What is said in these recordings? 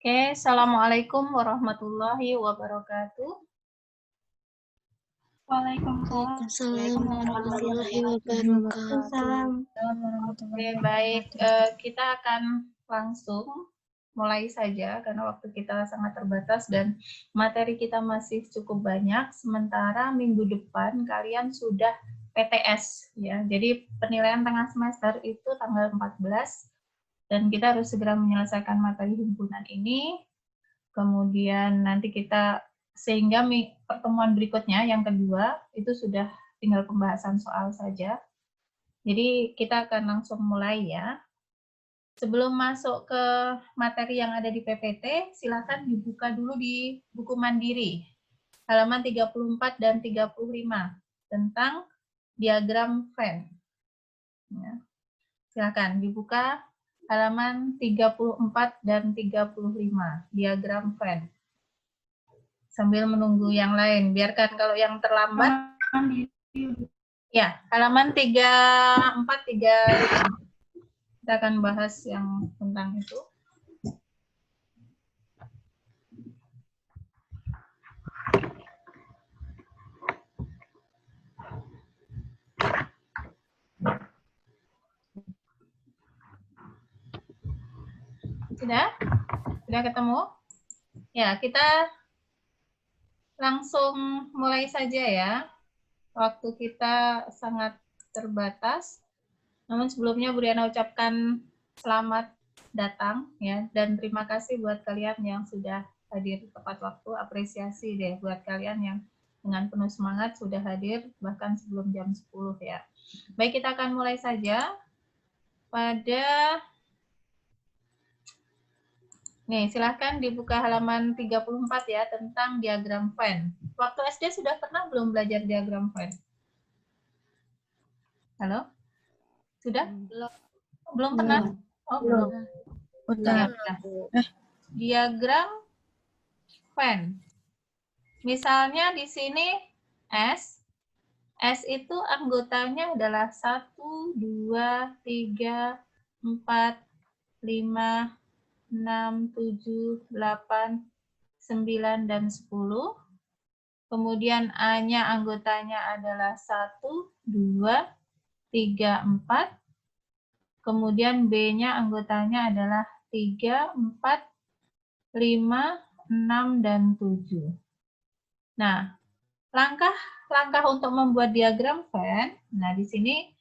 Oke, Assalamualaikum warahmatullahi wabarakatuh. Waalaikumsalam warahmatullahi wabarakatuh. Oke, baik. Kita akan langsung mulai saja karena waktu kita sangat terbatas dan materi kita masih cukup banyak. Sementara minggu depan kalian sudah PTS ya. Jadi penilaian tengah semester itu tanggal 14 dan kita harus segera menyelesaikan materi himpunan ini. Kemudian nanti kita sehingga pertemuan berikutnya yang kedua itu sudah tinggal pembahasan soal saja. Jadi kita akan langsung mulai ya. Sebelum masuk ke materi yang ada di PPT, silakan dibuka dulu di buku mandiri. Halaman 34 dan 35 tentang diagram Venn. Ya. Silakan dibuka halaman 34 dan 35, diagram Venn. Sambil menunggu yang lain, biarkan kalau yang terlambat. Ya, halaman 34, 35. Kita akan bahas yang tentang itu. Sudah ketemu? Ya, kita langsung mulai saja ya. Waktu kita sangat terbatas. Namun sebelumnya Bu Riana ucapkan selamat datang ya, dan terima kasih buat kalian yang sudah hadir tepat waktu. Apresiasi deh buat kalian yang dengan penuh semangat sudah hadir bahkan sebelum jam 10 ya. Baik, kita akan mulai saja pada nih, silahkan dibuka halaman 34 ya, tentang diagram Venn. Waktu SD sudah pernah belum belajar diagram Venn? Halo? Sudah? Belum pernah? Oh, belum. Udah. Diagram Venn. Misalnya di sini S. S itu anggotanya adalah 1, 2, 3, 4, 5, 6, 7, 8, 9, dan 10. Kemudian A-nya anggotanya adalah 1, 2, 3, 4. Kemudian B-nya anggotanya adalah 3, 4, 5, 6, dan 7. Nah, langkah untuk membuat diagram Venn, nah di sini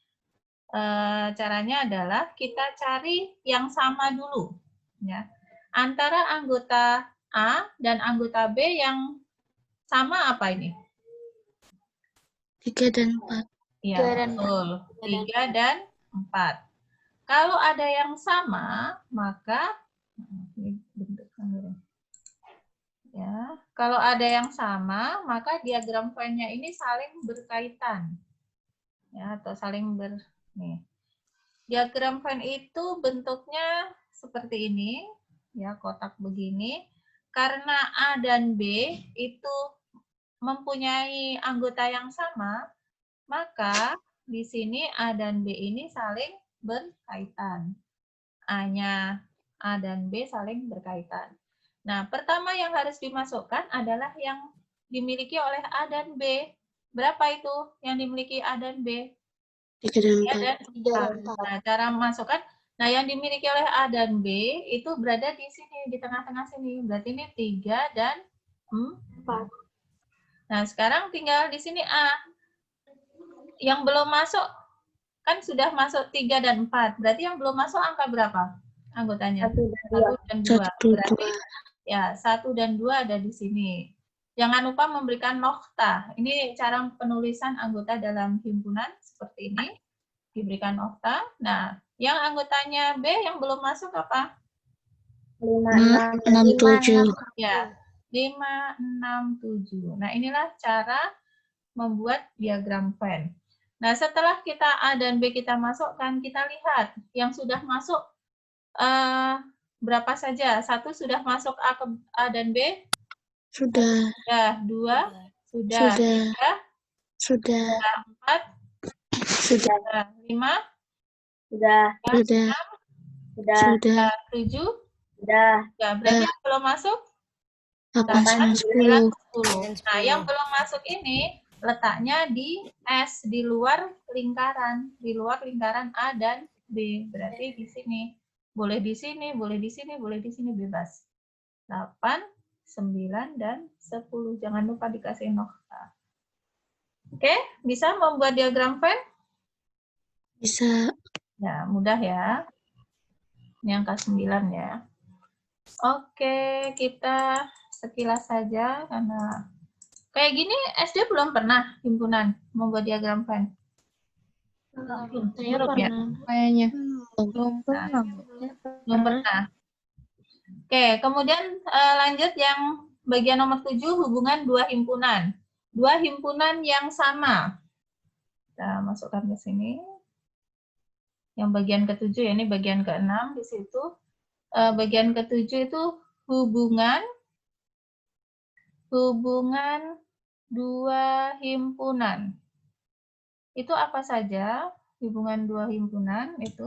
caranya adalah kita cari yang sama dulu. Ya. Antara anggota A dan anggota B yang sama apa ini? 3 dan 4. Iya, betul. 3 dan 4. Kalau ada yang sama, maka ini bentuk kamera. Ya, kalau ada yang sama, maka diagram Venn-nya ini saling berkaitan. Ya, atau saling nih. Diagram Venn itu bentuknya seperti ini, ya, kotak begini. Karena A dan B itu mempunyai anggota yang sama, maka di sini A dan B ini saling berkaitan. A-nya A dan B saling berkaitan. Nah, pertama yang harus dimasukkan adalah yang dimiliki oleh A dan B. Berapa itu yang dimiliki A dan B? 3 dan 4. Nah, cara memasukkan, nah yang dimiliki oleh A dan B itu berada di sini, di tengah-tengah sini. Berarti ini 3 dan 4. Nah, sekarang tinggal di sini A. Yang belum masuk, kan sudah masuk 3 dan 4. Berarti yang belum masuk angka berapa anggotanya? 1 dan 2. Berarti ya 1 dan 2 ada di sini. Jangan lupa memberikan nokta. Ini cara penulisan anggota dalam himpunan seperti ini. Diberikan nokta. Nah, yang anggotanya B yang belum masuk apa? 5, 6, 7. Ya, 5, 6, 7. Nah, inilah cara membuat diagram Venn. Nah, setelah kita A dan B kita masukkan, kita lihat yang sudah masuk berapa saja. 1 sudah masuk A dan B? Sudah. 2, sudah. 3, Sudah. 4, Sudah. 5, Sudah. 6, 7, Udah. Ya, berarti yang belum masuk 8 sama 9, 10. 10. Nah, yang belum masuk ini letaknya di S, di luar lingkaran A dan B. Berarti di sini. Boleh di sini, boleh di sini, boleh di sini, bebas. 8, 9, dan 10. Jangan lupa dikasih nokta. Oke, bisa membuat diagram Venn? Bisa. Ya, mudah ya. Ini angka 9 ya. Oke, kita sekilas saja karena kayak gini SD belum pernah himpunan membuat diagram Venn. Saya Belum ya? pernah. Kayaknya. Nah, belum pernah. Oke, kemudian lanjut yang bagian nomor 7, hubungan dua himpunan. Dua himpunan yang sama. Kita masukkan ke sini. Yang bagian ke-7 ya, ini bagian ke-6 di situ. Bagian ke-7 itu hubungan dua himpunan. Itu apa saja? Hubungan dua himpunan itu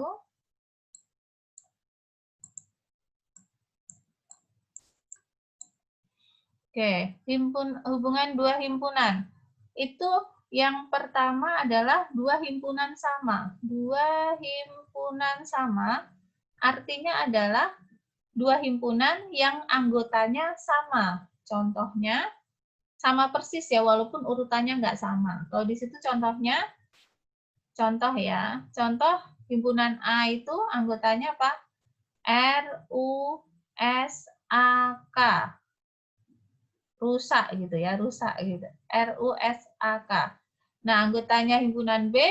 Oke, hubungan dua himpunan. Itu yang pertama adalah dua himpunan sama. Dua himpunan sama artinya adalah dua himpunan yang anggotanya sama. Contohnya sama persis ya, walaupun urutannya nggak sama. Kalau di situ contohnya, contoh ya, contoh himpunan A itu anggotanya apa? RUSAK. Rusak gitu ya, rusak gitu. RUSAK. Nah, anggotanya himpunan B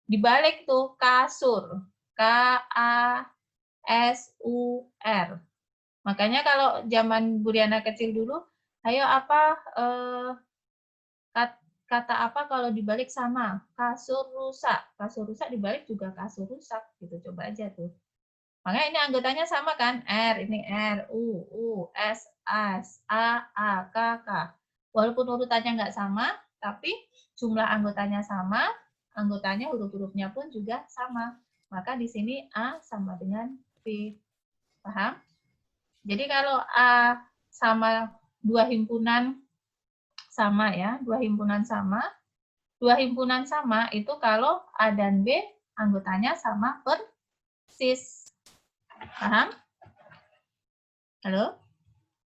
dibalik tuh kasur. KASUR. Makanya kalau zaman Buriana kecil dulu, ayo apa kata apa kalau dibalik sama? Kasur rusak. Kasur rusak dibalik juga kasur rusak gitu. Coba aja tuh. Makanya ini anggotanya sama kan? R, ini R, U, S, A, K, K. Walaupun urutannya nggak sama, tapi jumlah anggotanya sama, anggotanya huruf-hurufnya pun juga sama. Maka di sini A sama dengan B. Paham? Jadi kalau A sama dua himpunan sama ya, dua himpunan sama itu kalau A dan B anggotanya sama persis. Paham? Halo?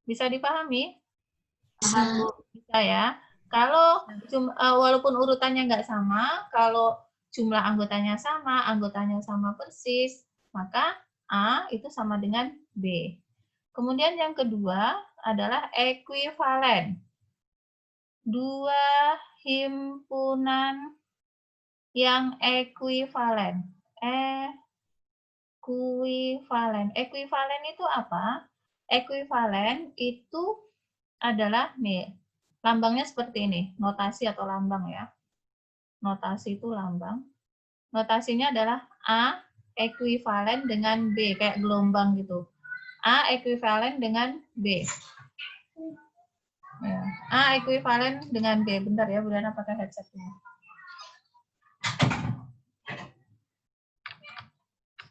Bisa dipahami? Bisa. Bisa ya. Kalau walaupun urutannya nggak sama, kalau jumlah anggotanya sama persis, maka A itu sama dengan B. Kemudian yang kedua adalah ekuivalen. Dua himpunan yang ekuivalen. Ekuivalen itu apa? Ekuivalen itu adalah nih, lambangnya seperti ini, notasi atau lambang ya. Notasi itu lambang. Notasinya adalah A ekuivalen dengan B, kayak gelombang gitu. A ekuivalen dengan B. Ya. A ekuivalen dengan B. Bentar ya, Budana pakai headset dulu.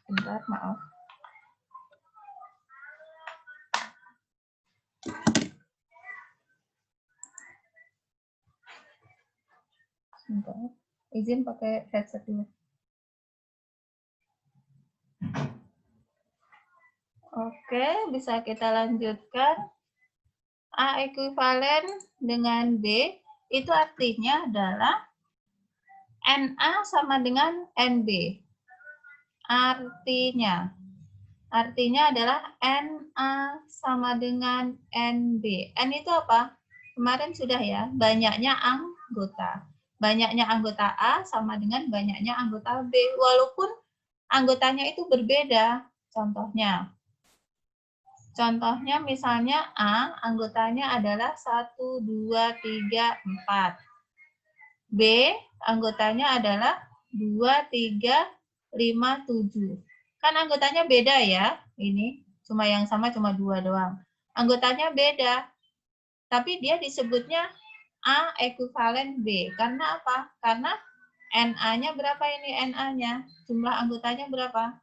Bentar, maaf. Bentar. Izin pakai headset dulu. Oke, bisa kita lanjutkan. A ekuivalen dengan B itu artinya adalah NA sama dengan NB. Artinya adalah NA sama dengan NB. N itu apa? Kemarin sudah ya, banyaknya anggota. Banyaknya anggota A sama dengan banyaknya anggota B. Walaupun anggotanya itu berbeda. Contohnya misalnya A, anggotanya adalah 1, 2, 3, 4. B, anggotanya adalah 2, 3, 5, 7. Kan anggotanya beda ya, ini. Cuma yang sama cuma 2 doang. Anggotanya beda. Tapi dia disebutnya A ekuivalen B. Karena apa? Karena NA-nya berapa ini NA-nya? Jumlah anggotanya berapa?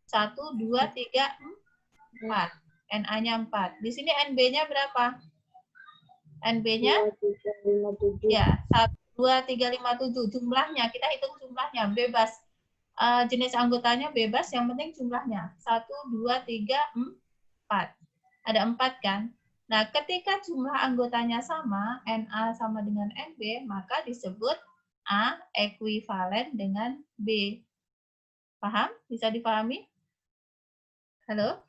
1, 2, 3, 4. NA-nya 4. Di sini NB-nya berapa? NB-nya? 2, 3, 5, 7. Ya, 1, 2, 3, 5, 7. Jumlahnya, kita hitung jumlahnya, bebas. Jenis anggotanya bebas, yang penting jumlahnya. 1, 2, 3, 4. Ada 4 kan? Nah, ketika jumlah anggotanya sama, NA sama dengan NB, maka disebut A ekuivalen dengan B. Paham? Bisa dipahami? Halo?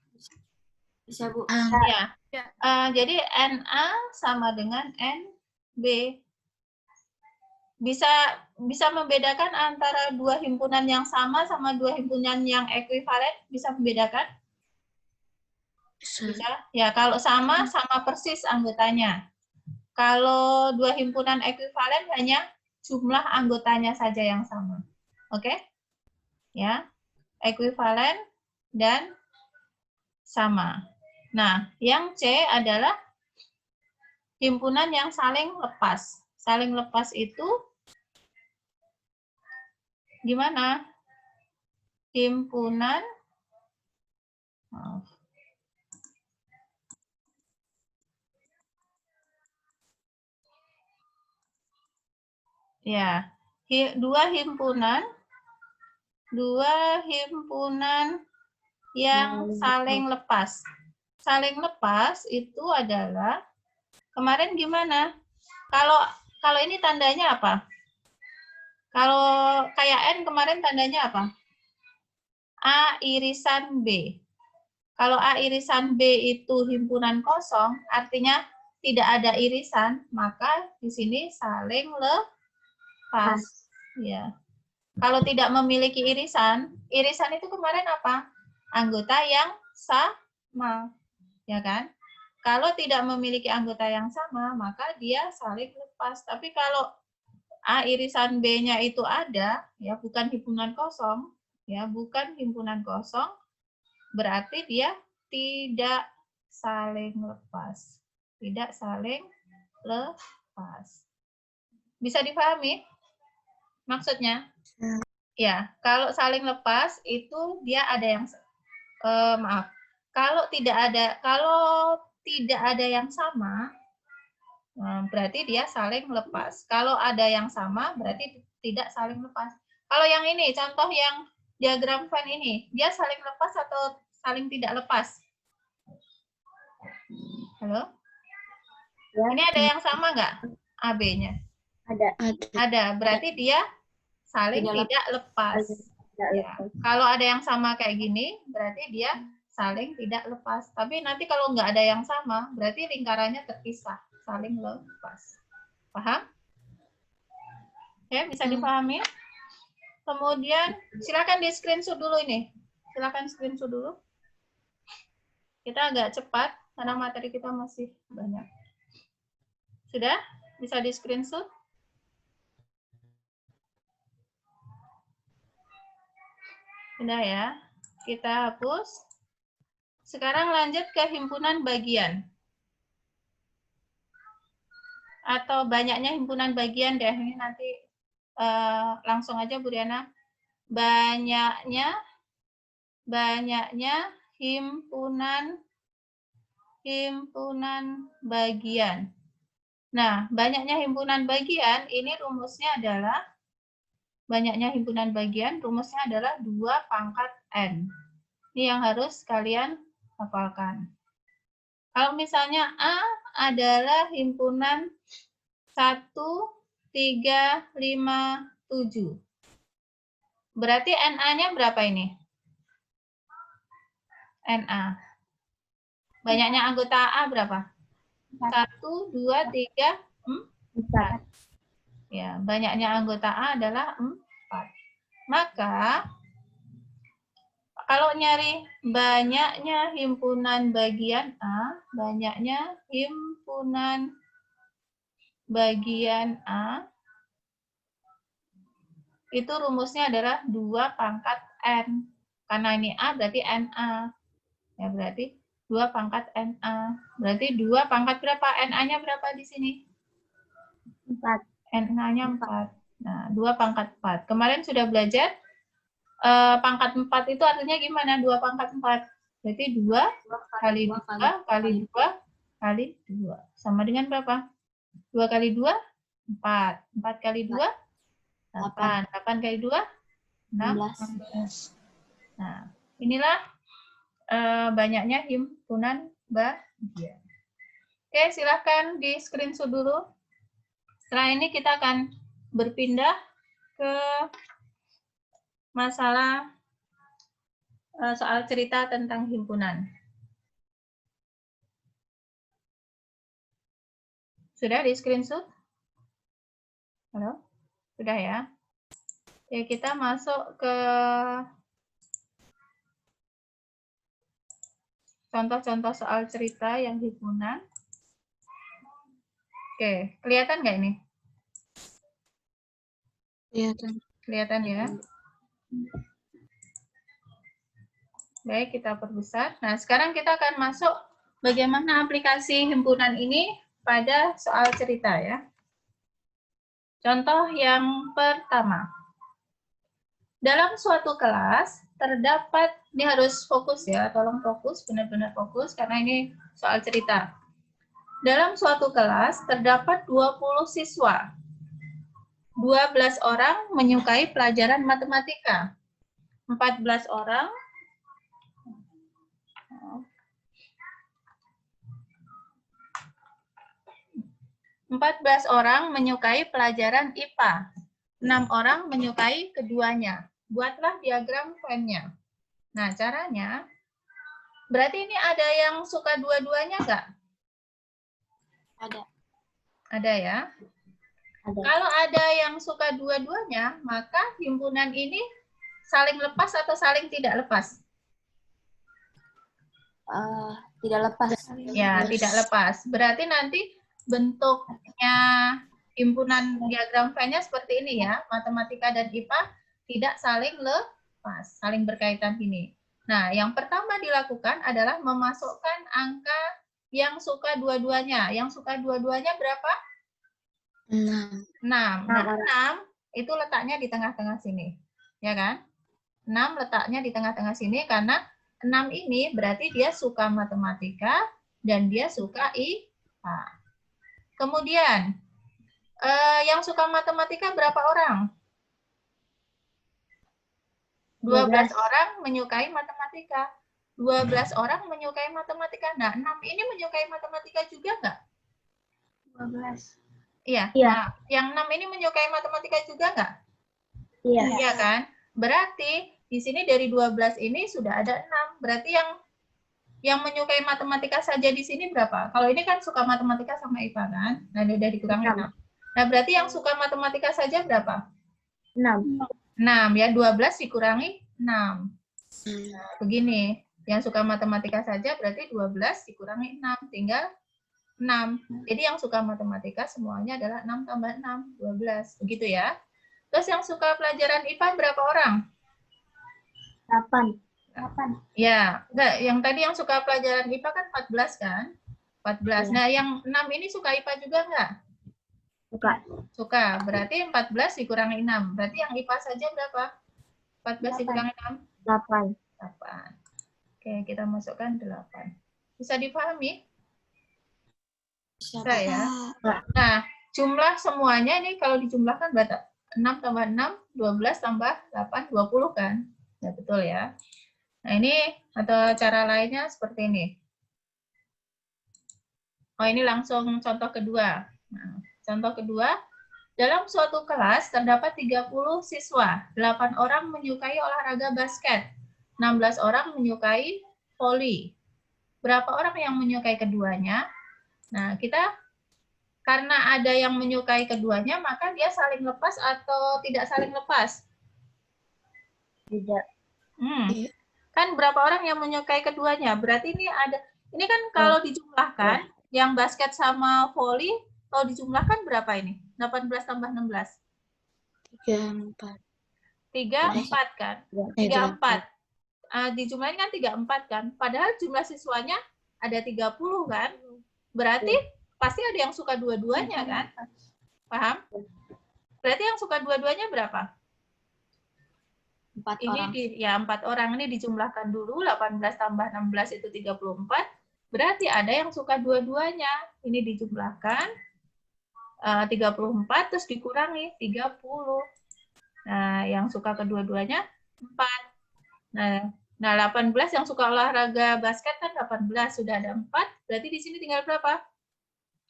Bisa, Bu. Ya. Jadi NA sama dengan NB. Bisa membedakan antara dua himpunan yang sama dua himpunan yang ekuivalen? Bisa membedakan? Bisa. Ya, kalau sama persis anggotanya. Kalau dua himpunan ekuivalen hanya jumlah anggotanya saja yang sama. Oke? Ya. Ekuivalen dan sama. Nah, yang C adalah himpunan yang saling lepas. Saling lepas itu gimana? Himpunan, maaf. Ya, dua himpunan yang saling lepas. Saling lepas itu adalah kemarin gimana? Kalau ini tandanya apa? Kalau kayak N kemarin tandanya apa? A irisan B. Kalau A irisan B itu himpunan kosong, artinya tidak ada irisan, maka di sini saling lepas. Ya. Kalau tidak memiliki irisan, irisan itu kemarin apa? Anggota yang sama, ya kan? Kalau tidak memiliki anggota yang sama, maka dia saling lepas. Tapi kalau A irisan B-nya itu ada, ya bukan himpunan kosong, ya bukan himpunan kosong, berarti dia tidak saling lepas. Tidak saling lepas. Bisa dipahami maksudnya? Ya, kalau saling lepas itu dia ada yang maaf. Kalau tidak ada yang sama, berarti dia saling lepas. Kalau ada yang sama, berarti tidak saling lepas. Kalau yang ini, contoh yang diagram Venn ini, dia saling lepas atau saling tidak lepas? Halo? Ya. Ini ada yang sama nggak AB-nya? Ada. Berarti dia saling tidak lepas. Ya. Kalau ada yang sama kayak gini, berarti dia saling tidak lepas. Tapi nanti kalau nggak ada yang sama, berarti lingkarannya terpisah, saling lepas. Paham? Ya, bisa dipahami? Kemudian silakan di screenshot dulu ini. Silakan screenshot dulu. Kita agak cepat karena materi kita masih banyak. Sudah? Bisa di screenshot? Sudah ya. Kita hapus. Sekarang lanjut ke himpunan bagian. Atau banyaknya himpunan bagian deh. Ini nanti langsung aja Bu Diana. Banyaknya himpunan bagian. Nah, banyaknya himpunan bagian ini rumusnya adalah rumusnya adalah 2 pangkat N. Ini yang harus kalian hafalkan. Kalau misalnya A adalah himpunan 1, 3, 5, 7. Berarti NA-nya berapa ini? NA. Banyaknya anggota A berapa? 1, 2, 3, 4. Ya, banyaknya anggota A adalah 4. Maka, kalau nyari banyaknya himpunan bagian A, itu rumusnya adalah 2 pangkat N. Karena ini A berarti NA. Ya, berarti 2 pangkat NA. Berarti 2 pangkat berapa? NA-nya berapa di sini? 4. NA-nya 4. Nah, 2 pangkat 4. Kemarin sudah belajar pangkat 4 itu artinya gimana? 2 pangkat 4. Berarti 2 kali 2 kali 2 kali 2. Sama dengan berapa? 2 kali 2, 4. 4 kali 2, 8. 8 kali 2, 16. Nah, inilah banyaknya himpunan bagian. Oke, silahkan di screenshot dulu. Setelah ini kita akan berpindah ke masalah soal cerita tentang himpunan. Sudah di screenshot? Halo? Sudah ya? Oke, kita masuk ke contoh-contoh soal cerita yang himpunan. Oke, kelihatan nggak ini? Kelihatan. Kelihatan ya? Baik, kita perbesar. Nah, sekarang kita akan masuk bagaimana aplikasi himpunan ini pada soal cerita ya. Contoh yang pertama. Dalam suatu kelas terdapat, ini harus fokus ya, tolong fokus, benar-benar fokus karena ini soal cerita. Dalam suatu kelas terdapat 20 siswa. 12 orang menyukai pelajaran matematika. 14 orang 14 orang menyukai pelajaran IPA. 6 orang menyukai keduanya. Buatlah diagram Venn-nya. Nah, caranya, berarti ini ada yang suka dua-duanya nggak? Ada. Ada ya? Ada. Kalau ada yang suka dua-duanya, maka himpunan ini saling lepas atau saling tidak lepas? Tidak lepas. Ya, tidak lepas. Berarti nanti bentuknya himpunan diagram Venn-nya seperti ini ya. Matematika dan IPA tidak saling lepas, saling berkaitan ini. Nah, yang pertama dilakukan adalah memasukkan angka yang suka dua-duanya. Yang suka dua-duanya berapa? 6. 6. Nah, 6 itu letaknya di tengah-tengah sini. Ya kan? 6 letaknya di tengah-tengah sini karena 6 ini berarti dia suka matematika dan dia suka IPA. Kemudian, yang suka matematika berapa orang? 12 orang menyukai matematika. 12 orang menyukai matematika. Nah, 6 ini menyukai matematika juga nggak? 12. Iya. Iya. Nah, yang 6 ini menyukai matematika juga nggak? Iya. Iya kan? Berarti di sini dari 12 ini sudah ada 6. Berarti yang menyukai matematika saja di sini berapa? Kalau ini kan suka matematika sama IPA kan? Nah, udah dikurangi 6. Nah, berarti yang suka matematika saja berapa? 6. 6 ya, 12 dikurangi 6. Nah, begini. Yang suka matematika saja berarti 12 dikurangi 6, tinggal 6. Jadi yang suka matematika semuanya adalah 6 tambah 6, 12. Begitu ya. Terus yang suka pelajaran IPA berapa orang? 8. 8. Ya, enggak, yang tadi yang suka pelajaran IPA kan 14 kan? 14. Ya. Nah, yang 6 ini suka IPA juga enggak? Suka. Suka. Berarti 14 dikurangi 6. Berarti yang IPA saja berapa? 14 dikurangi 6? 8. 8. Oke, kita masukkan 8. Bisa dipahami? Bisa ya? Nah, jumlah semuanya ini kalau dijumlahkan berarti 6 tambah 6, 12 tambah 8, 20 kan? Ya, betul ya. Nah, ini atau cara lainnya seperti ini. Oh, ini langsung contoh kedua. Nah, contoh kedua, dalam suatu kelas terdapat 30 siswa. 8 orang menyukai olahraga basket. 16 orang menyukai voli. Berapa orang yang menyukai keduanya? Nah, kita karena ada yang menyukai keduanya, maka dia saling lepas atau tidak saling lepas? Tidak. Kan berapa orang yang menyukai keduanya? Berarti ini kan kalau dijumlahkan, yang basket sama voli, kalau dijumlahkan berapa ini? 18 tambah 16? 34. 34 kan? 34. Dijumlahin kan 34 kan? Padahal jumlah siswanya ada 30 kan? Berarti pasti ada yang suka dua-duanya kan? Paham? Berarti yang suka dua-duanya berapa? 4 Ini orang. ya 4 orang ini dijumlahkan dulu, 18 tambah 16 itu 34. Berarti ada yang suka dua-duanya. Ini dijumlahkan 34 terus dikurangi 30. Nah, yang suka kedua-duanya 4. Nah, 18 yang suka olahraga basket kan 18, sudah ada 4. Berarti di sini tinggal berapa?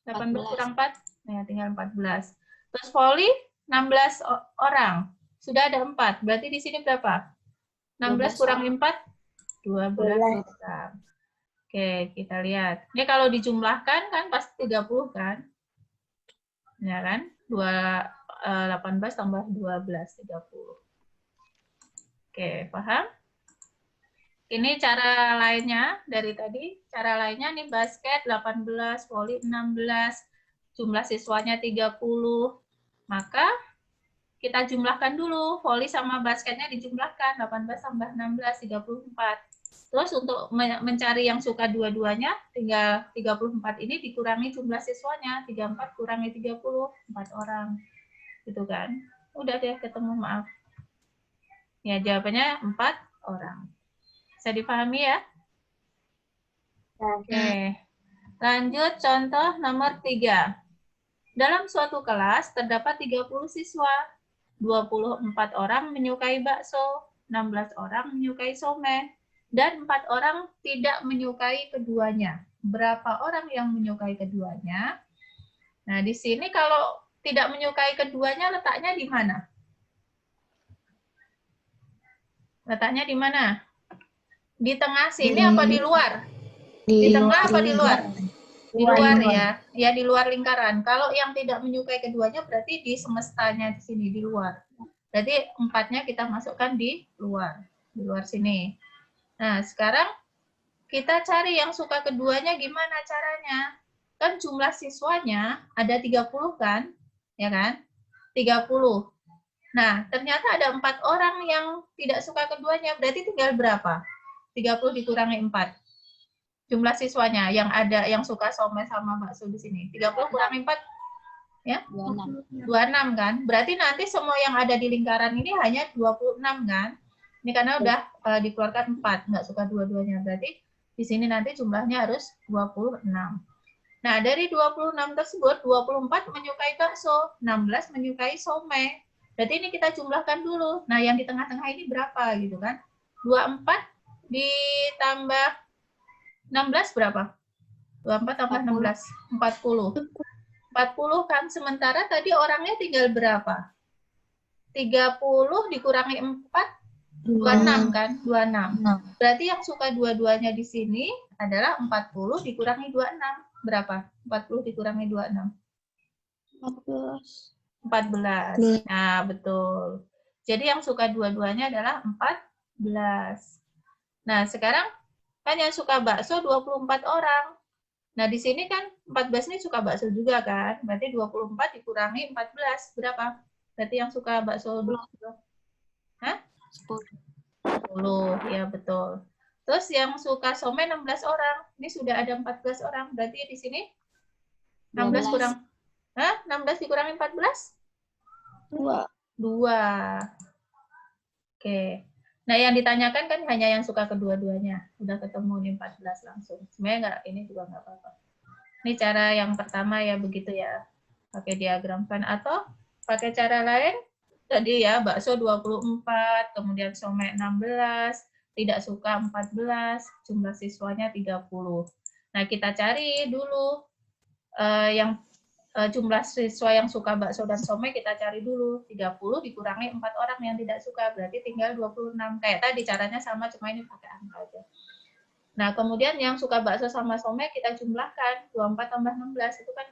18 kurang 4. Nah, tinggal 14. Terus voli 16 orang. Sudah ada 4. Berarti di sini berapa? 16 kurang 4, 12 orang. Oke, kita lihat. Ini kalau dijumlahkan kan pasti 30 kan? Ya kan? 18 tambah 12, 30. Oke, paham? Ini cara lainnya dari tadi. Cara lainnya nih basket 18, voli 16, jumlah siswanya 30. Maka kita jumlahkan dulu, voli sama basketnya dijumlahkan, 18 tambah 16, 34. Terus untuk mencari yang suka dua-duanya, tinggal 34 ini dikurangi jumlah siswanya, 34 kurangi 30, 4 orang. Gitu kan. Udah deh ketemu, maaf. Ya, jawabannya 4 orang. Bisa dipahami ya? Oke. Lanjut contoh nomor 3. Dalam suatu kelas terdapat 30 siswa. 24 orang menyukai bakso, 16 orang menyukai somai, dan 4 orang tidak menyukai keduanya. Berapa orang yang menyukai keduanya? Nah, di sini kalau tidak menyukai keduanya letaknya di mana? Letaknya di mana? Di tengah sini apa di luar? Di tengah apa di luar? Di luar ya. Ya, di luar lingkaran. Kalau yang tidak menyukai keduanya berarti di semestanya di sini, di luar. Berarti 4-nya kita masukkan di luar sini. Nah, sekarang kita cari yang suka keduanya gimana caranya? Kan jumlah siswanya ada 30 kan? Ya kan? 30. Nah, ternyata ada 4 orang yang tidak suka keduanya, berarti tinggal berapa? 30 dikurangi 4. Jumlah siswanya yang ada yang suka somai sama bakso di sini. 30 kurangi 4 ya? 26 kan? Berarti nanti semua yang ada di lingkaran ini hanya 26 kan? Ini karena udah dikeluarkan 4, nggak suka dua-duanya. Berarti di sini nanti jumlahnya harus 26. Nah, dari 26 tersebut, 24 menyukai bakso, 16 menyukai somai. Berarti ini kita jumlahkan dulu. Nah, yang di tengah-tengah ini berapa gitu kan? 24 ditambah 16 berapa? 24 tambah 16, 40. 40 kan, sementara tadi orangnya tinggal berapa? 30 dikurangi 4, 26 kan? 26. Berarti yang suka dua-duanya di sini adalah 40 dikurangi 26. Berapa? 40 dikurangi 26. 14. Nah, betul. Jadi yang suka dua-duanya adalah 14. Nah, sekarang kan yang suka bakso 24 orang. Nah, di sini kan 14 ini suka bakso juga kan? Berarti 24 dikurangi 14. Berapa? Berarti yang suka bakso 10. Hah? 10. Ya, betul. Terus yang suka somai 16 orang. Ini sudah ada 14 orang. Berarti di sini 16 kurang. Hah? 16 dikurangi 14? 2. Oke. Nah, yang ditanyakan kan hanya yang suka kedua-duanya. Udah ketemu nih 14 langsung. Sebenarnya enggak, ini juga nggak apa-apa. Ini cara yang pertama ya, begitu ya. Pakai diagramkan atau pakai cara lain. Tadi ya, bakso 24, kemudian somai 16, tidak suka 14, jumlah siswanya 30. Nah, kita cari dulu yang jumlah siswa yang suka bakso dan somai kita cari dulu. 30 dikurangi 4 orang yang tidak suka, berarti tinggal 26. Kayak tadi caranya sama, cuma ini pakai angka aja. Nah, kemudian yang suka bakso sama somai kita jumlahkan. 24 tambah 16 itu kan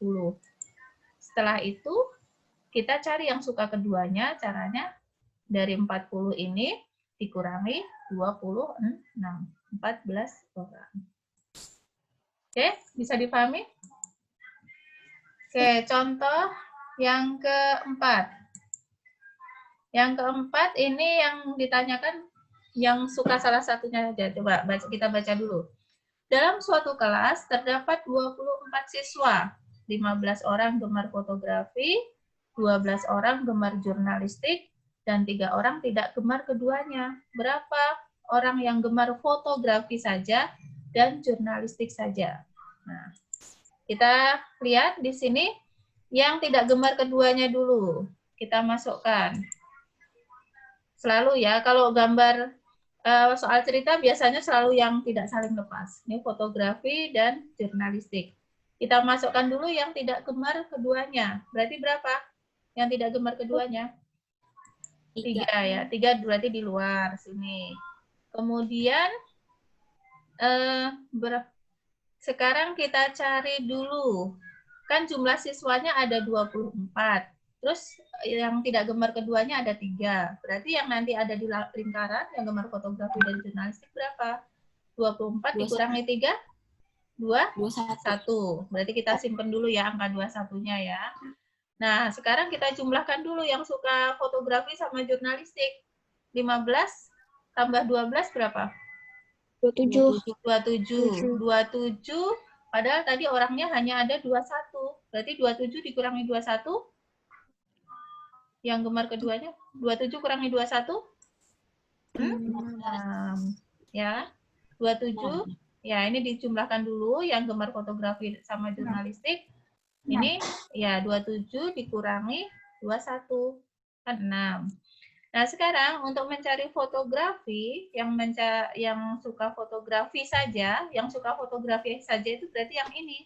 40. Setelah itu, kita cari yang suka keduanya, caranya dari 40 ini dikurangi 26. 14 orang. Oke, bisa dipahami? Oke, contoh yang keempat. Yang keempat ini yang ditanyakan yang suka salah satunya aja. Coba kita baca dulu. Dalam suatu kelas terdapat 24 siswa. 15 orang gemar fotografi, 12 orang gemar jurnalistik, dan 3 orang tidak gemar keduanya. Berapa orang yang gemar fotografi saja dan jurnalistik saja? Nah, kita lihat di sini yang tidak gemar keduanya dulu. Kita masukkan. Selalu ya, kalau gambar soal cerita biasanya selalu yang tidak saling lepas. Ini fotografi dan jurnalistik. Kita masukkan dulu yang tidak gemar keduanya. Berarti berapa? Yang tidak gemar keduanya? 3 ya. 3 berarti di luar sini. Kemudian sekarang kita cari dulu. Kan jumlah siswanya ada 24. Terus yang tidak gemar keduanya ada 3. Berarti yang nanti ada di lingkaran yang gemar fotografi dan jurnalistik berapa? 24 dikurangi 3? 21. Berarti kita simpen dulu ya angka 21-nya ya. Nah, sekarang kita jumlahkan dulu yang suka fotografi sama jurnalistik. 15 tambah 12 berapa? 27. 27. Padahal tadi orangnya hanya ada 21. Berarti 27 dikurangi 21. Yang gemar keduanya, 27 kurangi 21? 6. Ya, 27. Ya, ini dijumlahkan dulu yang gemar fotografi sama jurnalistik. Ini ya 27 dikurangi 21. Kan 6. Nah, sekarang untuk mencari fotografi, yang suka fotografi saja, itu berarti yang ini.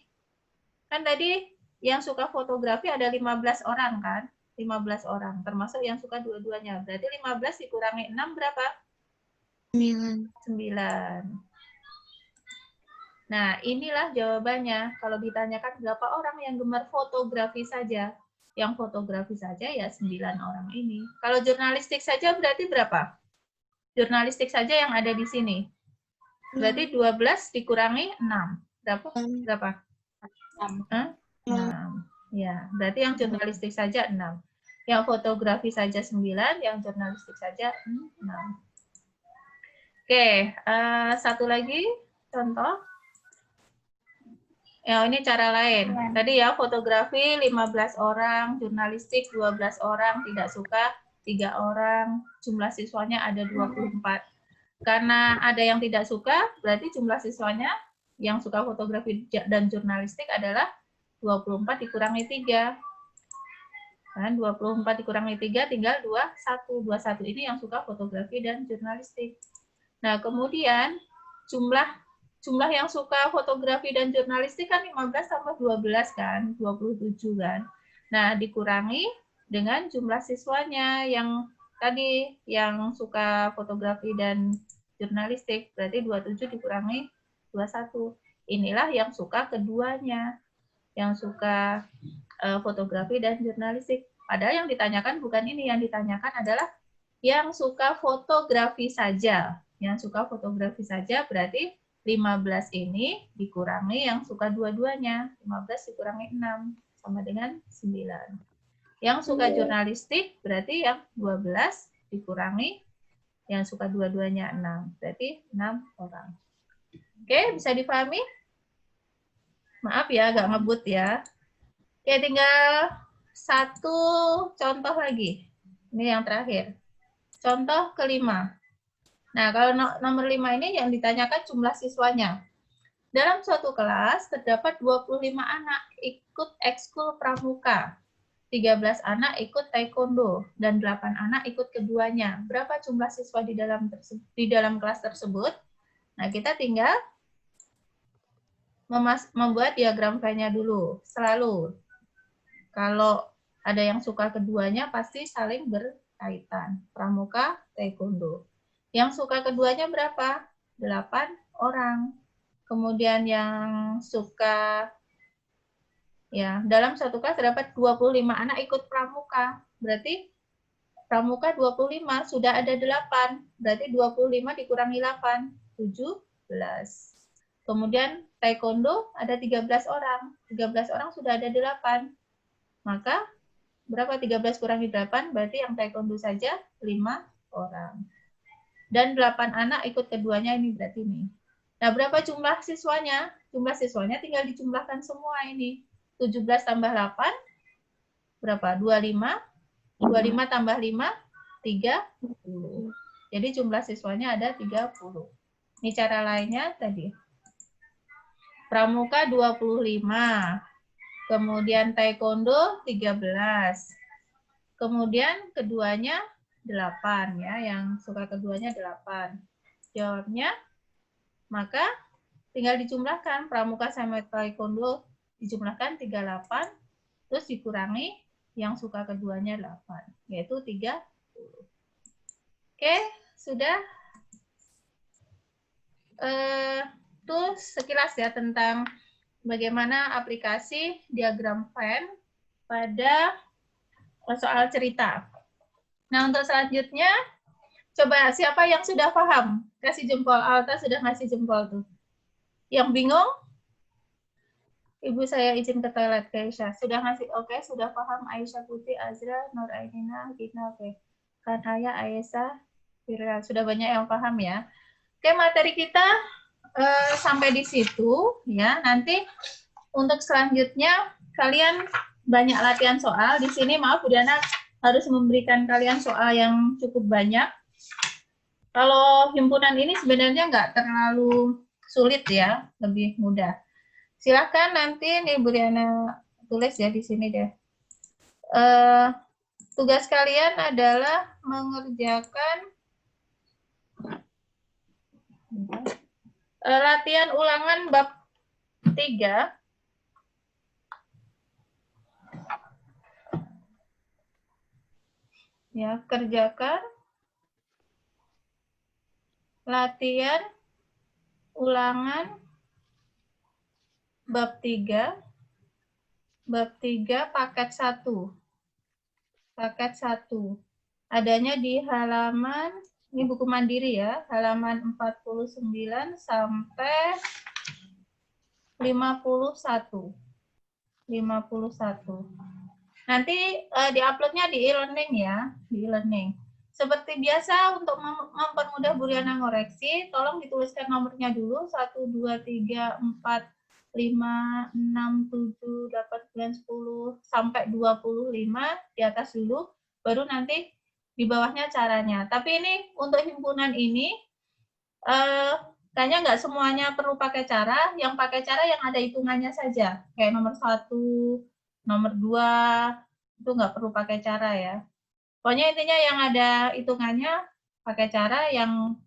Kan tadi yang suka fotografi ada 15 orang kan? 15 orang, termasuk yang suka dua-duanya. Berarti 15 dikurangi 6 berapa? 9. Nah, inilah jawabannya. Kalau ditanyakan berapa orang yang gemar fotografi saja. Yang fotografi saja ya 9 orang ini. Kalau jurnalistik saja berarti berapa? Jurnalistik saja yang ada di sini. Berarti 12 dikurangi 6. Berapa? 6. Ya, berarti yang jurnalistik saja 6. Yang fotografi saja 9, yang jurnalistik saja 6. Oke, satu lagi contoh. Ya, ini cara lain. Tadi ya fotografi 15 orang, jurnalistik 12 orang, tidak suka 3 orang, jumlah siswanya ada 24. Karena ada yang tidak suka, berarti jumlah siswanya yang suka fotografi dan jurnalistik adalah 24 dikurangi 3. Kan 24 dikurangi 3 tinggal 21. 21 ini yang suka fotografi dan jurnalistik. Nah, kemudian jumlah yang suka fotografi dan jurnalistik kan 15 tambah 12 kan, 27 kan. Nah, dikurangi dengan jumlah siswanya yang tadi yang suka fotografi dan jurnalistik, berarti 27 dikurangi 21. Inilah yang suka keduanya, yang suka fotografi dan jurnalistik. Padahal yang ditanyakan bukan ini, yang ditanyakan adalah yang suka fotografi saja. Yang suka fotografi saja berarti 15 ini dikurangi yang suka dua-duanya. 15 dikurangi 6 sama dengan 9. Yang suka jurnalistik berarti yang 12 dikurangi yang suka dua-duanya 6. Berarti 6 orang. Oke, bisa dipahami? Maaf ya, agak ngebut ya. Oke, tinggal satu contoh lagi. Ini yang terakhir. Contoh kelima. Nah, kalau nomor 5 ini yang ditanyakan jumlah siswanya. Dalam suatu kelas terdapat 25 anak ikut ekskul pramuka. 13 anak ikut taekwondo dan 8 anak ikut keduanya. Berapa jumlah siswa di dalam kelas tersebut? Nah, kita tinggal membuat diagram Venn-nya dulu. Selalu kalau ada yang suka keduanya pasti saling berkaitan. Pramuka, taekwondo. Yang suka keduanya berapa? 8 orang. Kemudian yang suka, ya, dalam satu kelas terdapat 25 anak ikut pramuka. Berarti pramuka 25, sudah ada 8. Berarti 25 dikurangi 8, 17. Kemudian taekwondo ada 13 orang. 13 orang sudah ada 8. Maka berapa 13 kurangi 8? Berarti yang taekwondo saja 5 orang. Dan 8 anak ikut keduanya, ini berarti ini. Nah, berapa jumlah siswanya? Jumlah siswanya tinggal dijumlahkan semua ini. 17 tambah 8, berapa? 25. 25 tambah 5, 30. Jadi jumlah siswanya ada 30. Ini cara lainnya tadi. Pramuka 25. Kemudian taekwondo 13. Kemudian keduanya 8 ya, yang suka keduanya 8. Jawabnya, maka tinggal dijumlahkan pramuka sama taekwondo dijumlahkan 38, terus dikurangi yang suka keduanya 8, yaitu 30. Oke, sudah. Terus sekilas ya tentang bagaimana aplikasi diagram Venn pada soal cerita. Nah, untuk selanjutnya, coba siapa yang sudah paham? Kasih jempol. Alta sudah ngasih jempol tuh. Yang bingung? Ibu saya izin ke toilet, Aisyah. Sudah ngasih, oke, sudah paham. Aisyah Putri, Azra, Nur Ainina, Gina, oke. Kanaya, Aisyah, Firya. Sudah banyak yang paham ya. Oke, materi kita sampai di situ ya. Nanti untuk selanjutnya kalian banyak latihan soal. Di sini maaf Bu Diana harus memberikan kalian soal yang cukup banyak. Kalau himpunan ini sebenarnya nggak terlalu sulit ya, lebih mudah. Silakan nanti nih Bu Diana tulis ya di sini deh. Tugas kalian adalah mengerjakan latihan ulangan bab 3. Ya, kerjakan latihan ulangan bab 3 paket 1. Paket 1. Adanya di halaman, ini buku mandiri ya, halaman 49 sampai 51. Nanti di-uploadnya di e-learning ya, di e-learning. Seperti biasa untuk mempermudah Bu Riana ngoreksi, tolong dituliskan nomornya dulu 1, 2, 3, 4, 5, 6, 7, 8, 9, 10 sampai 25 di atas dulu, baru nanti di bawahnya caranya. Tapi ini untuk himpunan ini kayaknya nggak semuanya perlu pakai cara, yang pakai cara yang ada hitungannya saja, kayak nomor 1, nomor 2 itu nggak perlu pakai cara ya. Pokoknya intinya yang ada hitungannya pakai cara, yang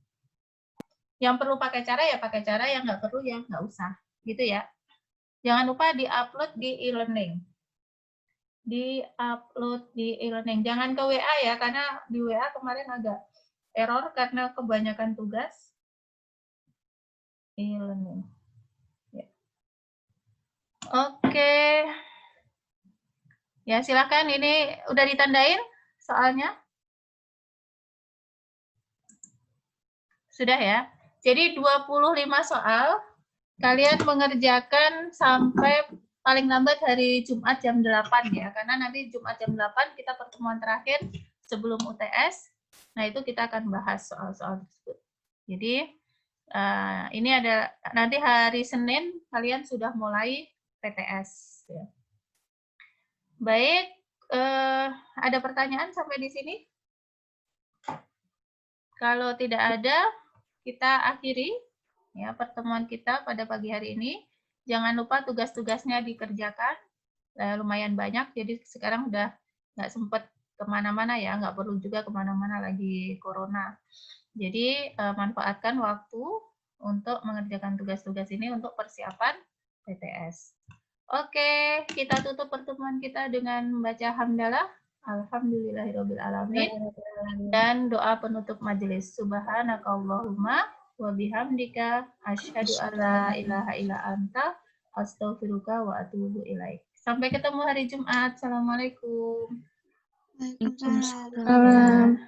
perlu pakai cara ya pakai cara, yang nggak perlu ya nggak usah, gitu ya. Jangan lupa di-upload di e-learning. Di-upload di e-learning. Jangan ke WA ya, karena di WA kemarin agak error karena kebanyakan tugas. E-learning. Ya. Oke. Ya, silakan. Ini udah ditandain soalnya? Sudah ya? Jadi 25 soal. Kalian mengerjakan sampai paling lambat hari Jumat jam 8 ya. Karena nanti Jumat jam 8 kita pertemuan terakhir sebelum UTS. Nah, itu kita akan bahas soal-soal tersebut. Jadi, ini ada nanti hari Senin kalian sudah mulai PTS. Ya. Baik, ada pertanyaan sampai di sini? Kalau tidak ada, kita akhiri ya pertemuan kita pada pagi hari ini. Jangan lupa tugas-tugasnya dikerjakan, lumayan banyak. Jadi sekarang udah nggak sempat kemana-mana ya, nggak perlu juga kemana-mana lagi corona. Jadi manfaatkan waktu untuk mengerjakan tugas-tugas ini untuk persiapan PTS. Oke, kita tutup pertemuan kita dengan membaca hamdalah. Alhamdulillahirrabbilalamin. Dan doa penutup majelis. Subhanakallahumma wa bihamdika asyhadu alla ilaha illa anta astaghfiruka wa atubu ilaik. Sampai ketemu hari Jumat. Assalamualaikum. Waalaikumsalam.